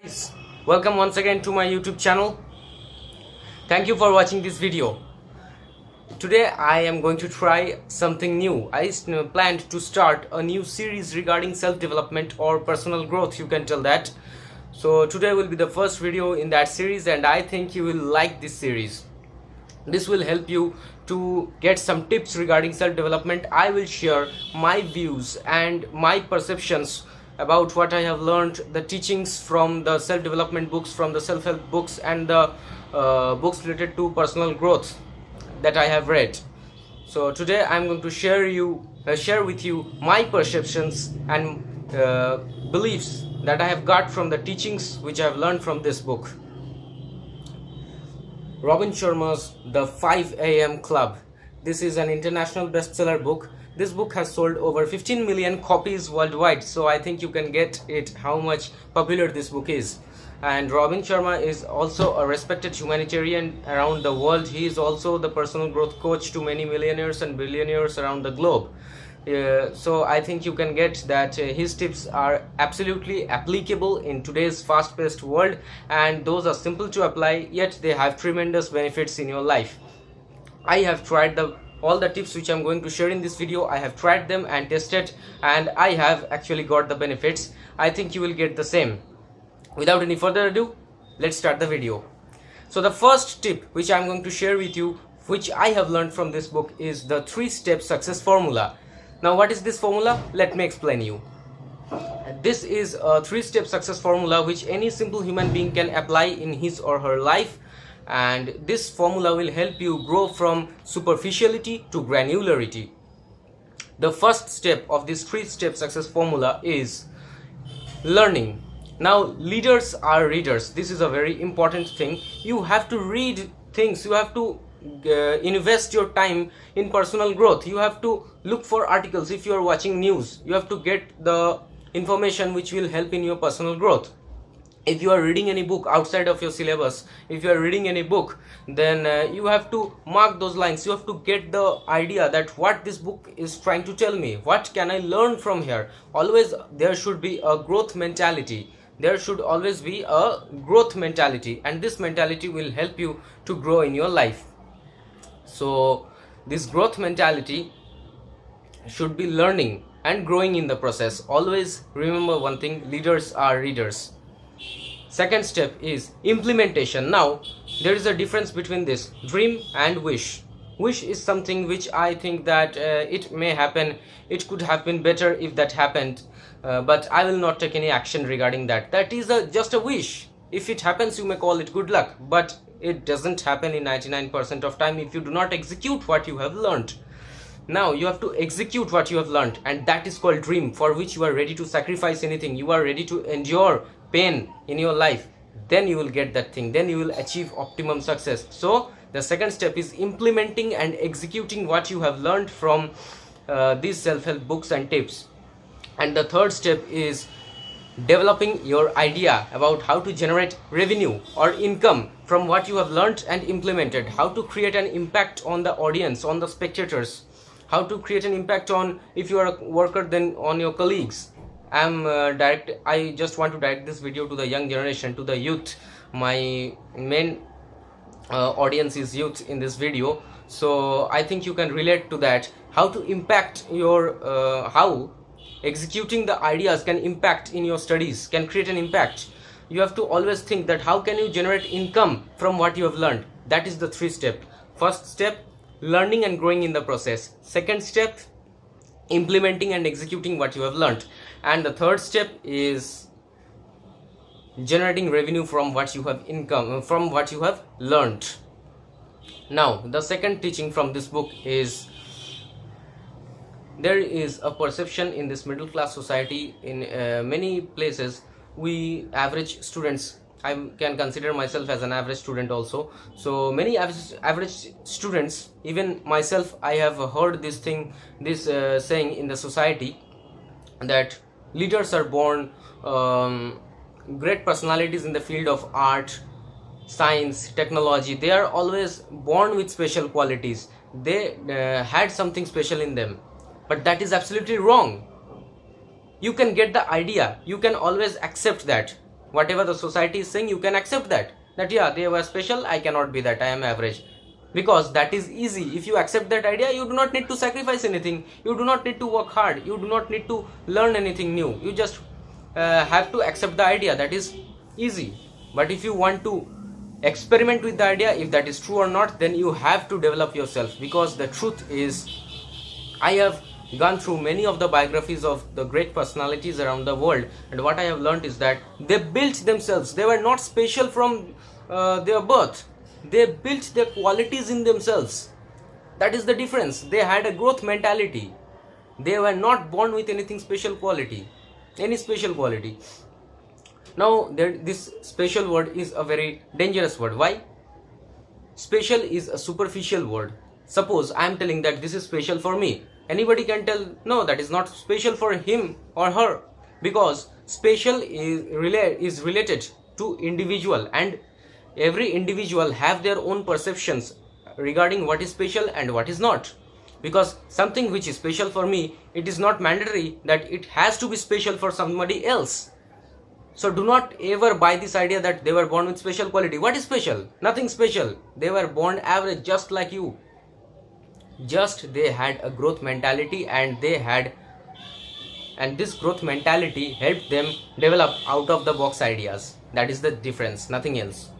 Guys, welcome once again to my YouTube channel. Thank you for watching this video. Today I am going to try something new. I planned to start a new series regarding self-development or personal growth, you can tell that. So today will be the first video in that series and I think you will like this series. This will help you to get some tips regarding self-development. I will share my views and my perceptions about what I have learned, the teachings from the self-development books, from the self-help books and the books related to personal growth that I have read. So today I am going to share with you my perceptions and beliefs that I have got from the teachings which I have learned from this book. Robin Sharma's The 5 AM Club. This is an international bestseller book. This book has sold over 15 million copies worldwide, so I think you can get it how much popular this book is. And Robin Sharma is also a respected humanitarian around the world. He is also the personal growth coach to many millionaires and billionaires around the globe. So I think you can get that his tips are absolutely applicable in today's fast-paced world, and those are simple to apply, yet they have tremendous benefits in your life. I have tried all the tips which I'm going to share in this video. I have tried them and tested, and I have actually got the benefits. I think you will get the same. Without any further ado, let's start the video. So the first tip which I'm going to share with you, which I have learned from this book, is the 3-step success formula. Now what is this formula? Let me explain you. This is a 3-step success formula which any simple human being can apply in his or her life, and this formula will help you grow from superficiality to granularity. The first step of this 3-step success formula is learning. Now leaders are readers. This is a very important thing. You have to read things. You have to invest your time in personal growth. You have to look for articles. If you are watching news, you have to get the information which will help in your personal growth. If you are reading any book outside of your syllabus, if you are reading any book, then you have to mark those lines. You have to get the idea that what this book is trying to tell me, what can I learn from here. Always there should be a growth mentality. There should always be a growth mentality, and this mentality will help you to grow in your life. So this growth mentality should be learning and growing in the process. Always remember one thing: leaders are readers. Second step is implementation. Now there is a difference between this dream and wish. Wish is something which I think that it may happen, it could have been better if that happened, but I will not take any action regarding that. That is just a wish. If it happens, you may call it good luck, but it doesn't happen in 99% of time if you do not execute what you have learned. Now you have to execute what you have learned, and that is called dream, for which you are ready to sacrifice anything. You are ready to endure pain in your life. Then you will get that thing. Then you will achieve optimum success. So the second step is implementing and executing what you have learned from these self-help books and tips. And the third step is developing your idea about how to generate revenue or income from what you have learned and implemented. How to create an impact on the audience, on the spectators. How to create an impact on, if you are a worker, then on your colleagues. I just want to direct this video to the young generation, to the youth. My main audience is youth in this video, so I think you can relate to that. How to impact your how executing the ideas can impact in your studies, can create an impact. You have to always think that how can you generate income from what you have learned. That is the 3-step. First step, learning and growing in the process. Second step, implementing and executing what you have learned. And the third step is generating revenue from what you have learned. Now the second teaching from this book is, there is a perception in this middle class society, in many places, we average students, I can consider myself as an average student also. So many average students, even myself, I have heard this saying in the society, that leaders are born, great personalities in the field of art, science, technology. They are always born with special qualities. They had something special in them, but that is absolutely wrong. You can get the idea, you can always accept that, whatever the society is saying, you can accept that yeah, they were special, I cannot be that, I am average, because that is easy. If you accept that idea, you do not need to sacrifice anything, you do not need to work hard, you do not need to learn anything new, you just have to accept the idea. That is easy. But if you want to experiment with the idea, if that is true or not, then you have to develop yourself, because the truth is, I have gone through many of the biographies of the great personalities around the world, and what I have learned is that they built themselves. They were not special from their birth. They built their qualities in themselves. That is the difference. They had a growth mentality. They were not born with anything special quality, any special quality. Now this special word is a very dangerous word. Why? Special is a superficial word. Suppose I am telling that this is special for me, anybody can tell no, that is not special for him or her, because special is related to individual, and every individual have their own perceptions regarding what is special and what is not. Because something which is special for me, it is not mandatory that it has to be special for somebody else. So do not ever buy this idea that they were born with special quality. What is special? Nothing special. They were born average, just like you. Just they had a growth mentality, and this growth mentality helped them develop out of the box ideas. That is the difference, nothing else.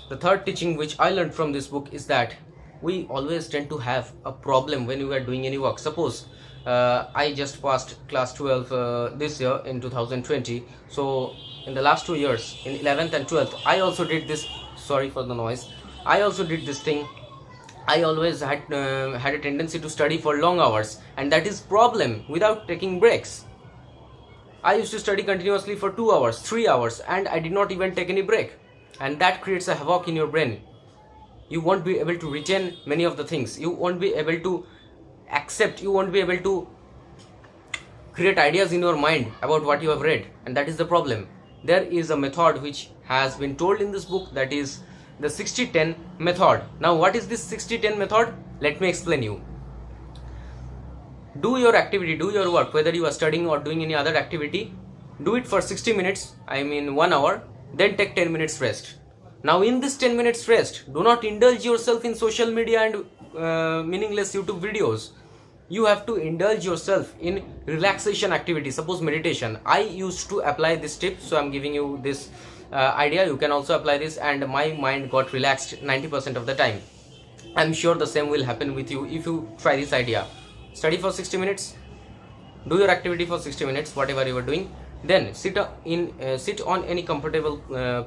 The third teaching which I learned from this book is that we always tend to have a problem when we are doing any work. Suppose I just passed class 12 this year in 2020. So in the last 2 years, in 11th and 12th, I also did this. Sorry for the noise. I also did this thing. I always had a tendency to study for long hours, and that is problem without taking breaks. I used to study continuously for 2 hours, 3 hours, and I did not even take any break, and that creates a havoc in your brain. You won't be able to retain many of the things. You won't be able to accept, you won't be able to create ideas in your mind about what you have read, and that is the problem. There is a method which has been told in this book, that is the 60-10 method. Now what is this 60-10 method? Let me explain you. Do your activity, do your work, whether you are studying or doing any other activity, do it for 60 minutes, I mean 1 hour, then take 10 minutes rest. Now in this 10 minutes rest, do not indulge yourself in social media and meaningless YouTube videos. You have to indulge yourself in relaxation activity. Suppose meditation. I used to apply this tip, so I'm giving you this idea. You can also apply this, and my mind got relaxed 90% of the time. I'm sure the same will happen with you if you try this idea. Study for 60 minutes, do your activity for 60 minutes, whatever you are doing, then sit on any comfortable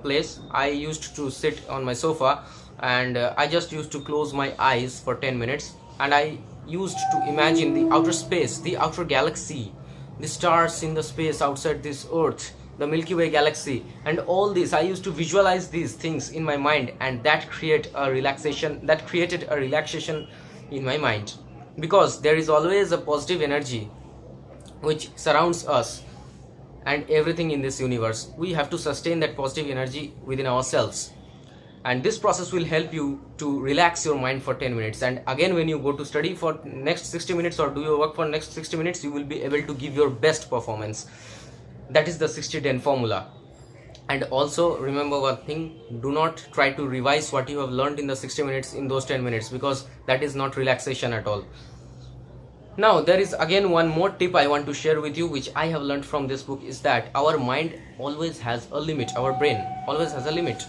place. I used to sit on my sofa, and I just used to close my eyes for 10 minutes, and I used to imagine the outer space, the outer galaxy, the stars in the space outside this earth, the Milky Way galaxy, and all this. I used to visualize these things in my mind, and that created a relaxation in my mind, because there is always a positive energy which surrounds us and everything in this universe. We have to sustain that positive energy within ourselves, and this process will help you to relax your mind for 10 minutes. And again, when you go to study for next 60 minutes or do your work for next 60 minutes, you will be able to give your best performance. That is the 60-10 formula. And also remember one thing, do not try to revise what you have learned in the 60 minutes in those 10 minutes, because that is not relaxation at all. Now there is again one more tip I want to share with you, which I have learned from this book, is that our mind always has a limit. Our brain always has a limit.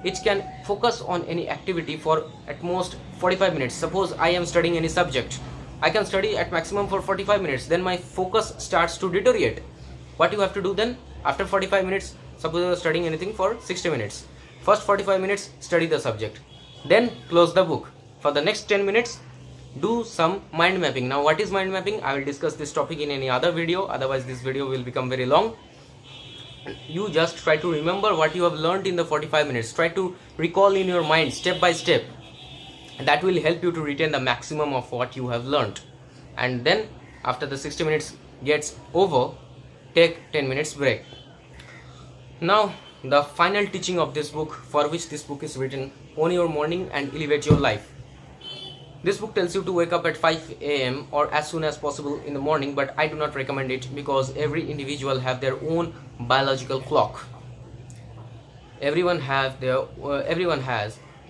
It can focus on any activity for at most 45 minutes. Suppose I am studying any subject, I can study at maximum for 45 minutes, then my focus starts to deteriorate. What you have to do then, after 45 minutes, suppose you are studying anything for 60 minutes, first 45 minutes study the subject, then close the book. For the next 10 minutes do some mind mapping. Now what is mind mapping? I will discuss this topic in any other video, otherwise this video will become very long. You just try to remember what you have learned in the 45 minutes. Try to recall in your mind step by step. That will help you to retain the maximum of what you have learned. And then after the 60 minutes gets over, take 10 minutes break. Now the final teaching of this book, for which this book is written: own your morning and elevate your life. This book tells you to wake up at 5 a.m. or as soon as possible in the morning, but I do not recommend it because every individual have their own biological clock. Everyone has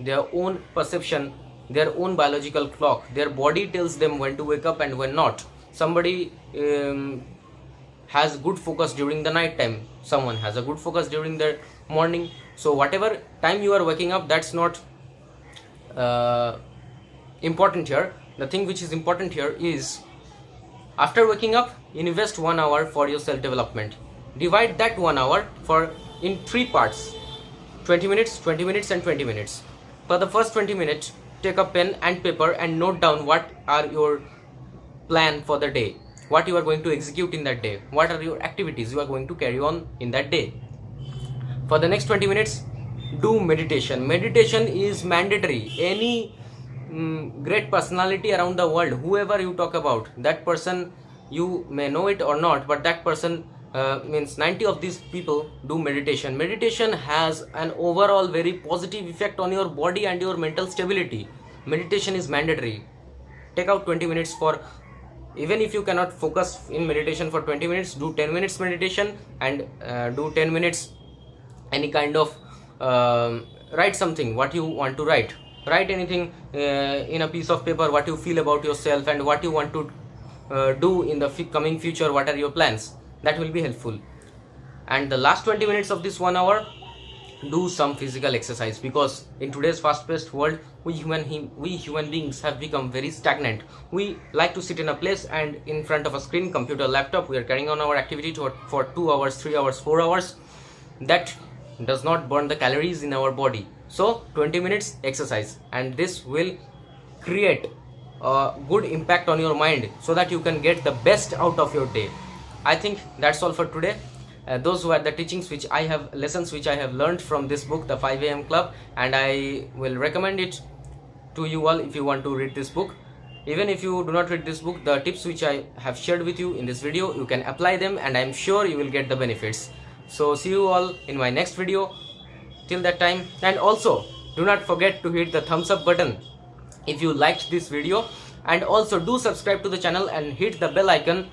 their own perception, their own biological clock. Their body tells them when to wake up and when not. Somebody has good focus during the night time, someone has a good focus during the morning. So whatever time you are waking up, that's not important here. The thing which is important here is, after waking up, invest 1 hour for your self development. Divide that 1 hour in 3 parts: 20 minutes, 20 minutes and 20 minutes. For the first 20 minutes, take a pen and paper and note down what are your plan for the day, what you are going to execute in that day, what are your activities you are going to carry on in that day. For the next 20 minutes, do meditation. Meditation is mandatory. Any great personality around the world, whoever you talk about, that person, you may know it or not, but that person means 90 of these people do meditation. Meditation has an overall very positive effect on your body and your mental stability. Meditation is mandatory. Take out 20 minutes for, even if you cannot focus in meditation for 20 minutes, do 10 minutes meditation and do 10 minutes any kind of write something what you want to write. Write anything in a piece of paper, what you feel about yourself and what you want to do in the coming future, what are your plans. That will be helpful. And the last 20 minutes of this 1 hour, do some physical exercise, because in today's fast-paced world, we human beings have become very stagnant. We like to sit in a place and in front of a screen, computer, laptop, we are carrying on our activity for 2 hours, 3 hours, 4 hours. That does not burn the calories in our body. So 20 minutes exercise, and this will create a good impact on your mind so that you can get the best out of your day. I think that's all for today. Those were the teachings lessons which I have learned from this book, The 5 AM Club, and I will recommend it to you all if you want to read this book. Even if you do not read this book, the tips which I have shared with you in this video, you can apply them and I am sure you will get the benefits. So see you all in my next video. Till that time, and also do not forget to hit the thumbs up button if you liked this video, and also do subscribe to the channel and hit the bell icon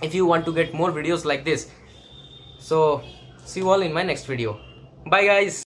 if you want to get more videos like this. So see you all in my next video. Bye guys.